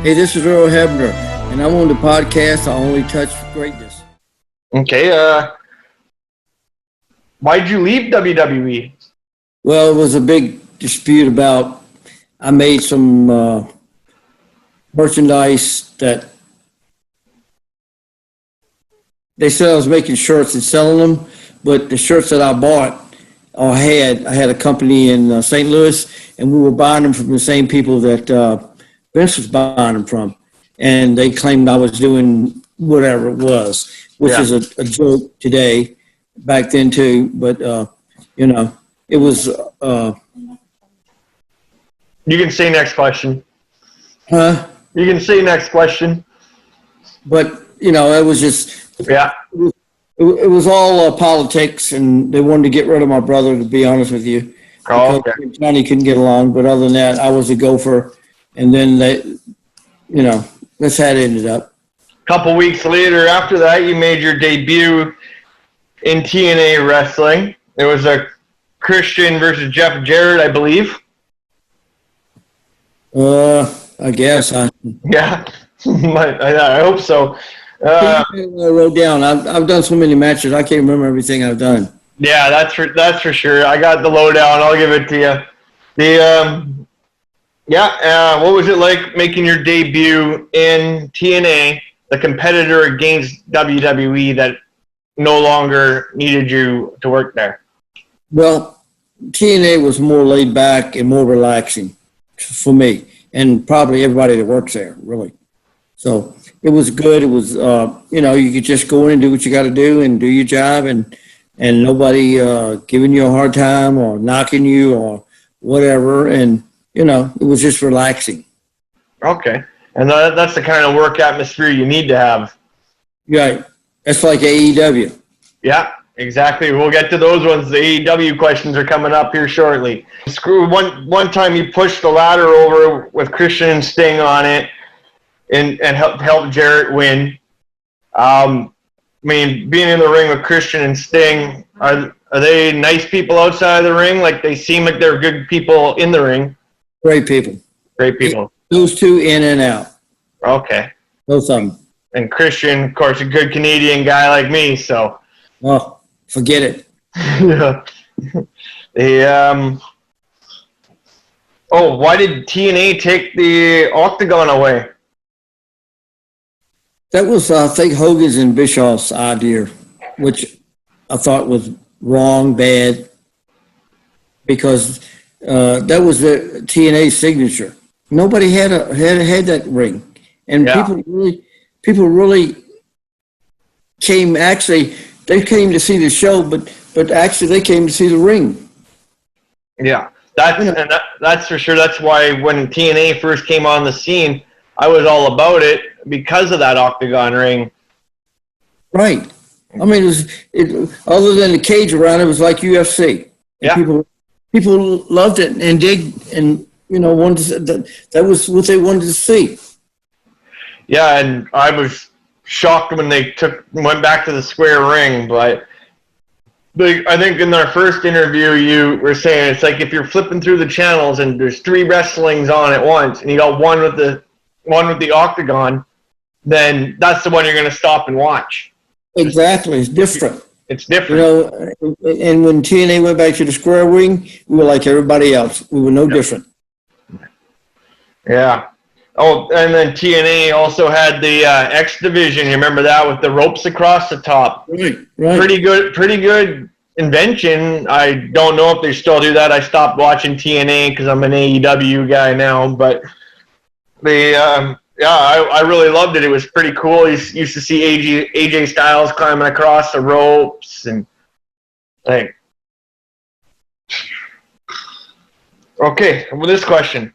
Hey, this is Earl Hebner, and I'm on the podcast I Only Touch Greatness. Okay, why'd you leave WWE? Well, it was a big dispute about, I made some merchandise that they said I was making shirts and selling them, but the shirts that I bought I had a company in St. Louis, and we were buying them from the same people that Vince was buying them from. And they claimed I was doing whatever it was, which is a joke today, back then too. But, it was. You can say next question. Huh? You can say next question. But, it was just. Yeah. It was all politics, and they wanted to get rid of my brother, to be honest with you. Oh, okay. Johnny couldn't get along, but other than that, I was a gopher. And then that's how it ended up. A couple weeks later after that, you made your debut in TNA wrestling. It was a Christian versus Jeff Jarrett, I believe. I guess. Yeah, I hope so. I wrote down. I've done so many matches, I can't remember everything I've done. Yeah, that's for sure. I got the lowdown. I'll give it to you. What was it like making your debut in TNA, the competitor against WWE that no longer needed you to work there? Well, TNA was more laid back and more relaxing for me, and probably everybody that works there, really. So it was good. It was, you could just go in and do what you got to do and do your job, and nobody giving you a hard time or knocking you or whatever. And, it was just relaxing. Okay. And that's the kind of work atmosphere you need to have. Right. That's like AEW. Yeah, exactly. We'll get to those ones. The AEW questions are coming up here shortly. One time you pushed the ladder over with Christian and Sting on it and helped Jarrett win. Being in the ring with Christian and Sting, are they nice people outside of the ring? Like, they seem like they're good people in the ring. Great people. Great people. Those two in and out. Okay. Both of them. And Christian, of course, a good Canadian guy like me, so. Oh, forget it. Yeah. Why did TNA take the Octagon away? That was, I think, Hogan's and Bischoff's idea, which I thought was wrong, bad, because that was the TNA signature. Nobody had that ring, and people really came. Actually, they came to see the show, but actually they came to see the ring. Yeah, that's for sure. That's why when TNA first came on the scene, I was all about it because of that Octagon ring. Right. I mean, other than the cage around, it was like UFC. And people loved it and digged, and wanted that was what they wanted to see. Yeah, and I was shocked when they went back to the square ring, but I think in their first interview you were saying it's like if you're flipping through the channels and there's 3 wrestlings on at once, and you got one with the Octagon, then that's the one you're going to stop and watch. Exactly, it's different. It's different. And when TNA went back to the square ring, we were like everybody else. We were no different. Yeah. Oh, and then TNA also had the X division. You remember that with the ropes across the top? Right. Pretty good invention. I don't know if they still do that. I stopped watching TNA because I'm an AEW guy now. But I really loved it. It was pretty cool. You used to see AJ Styles climbing across the ropes and like. Okay, well, this question.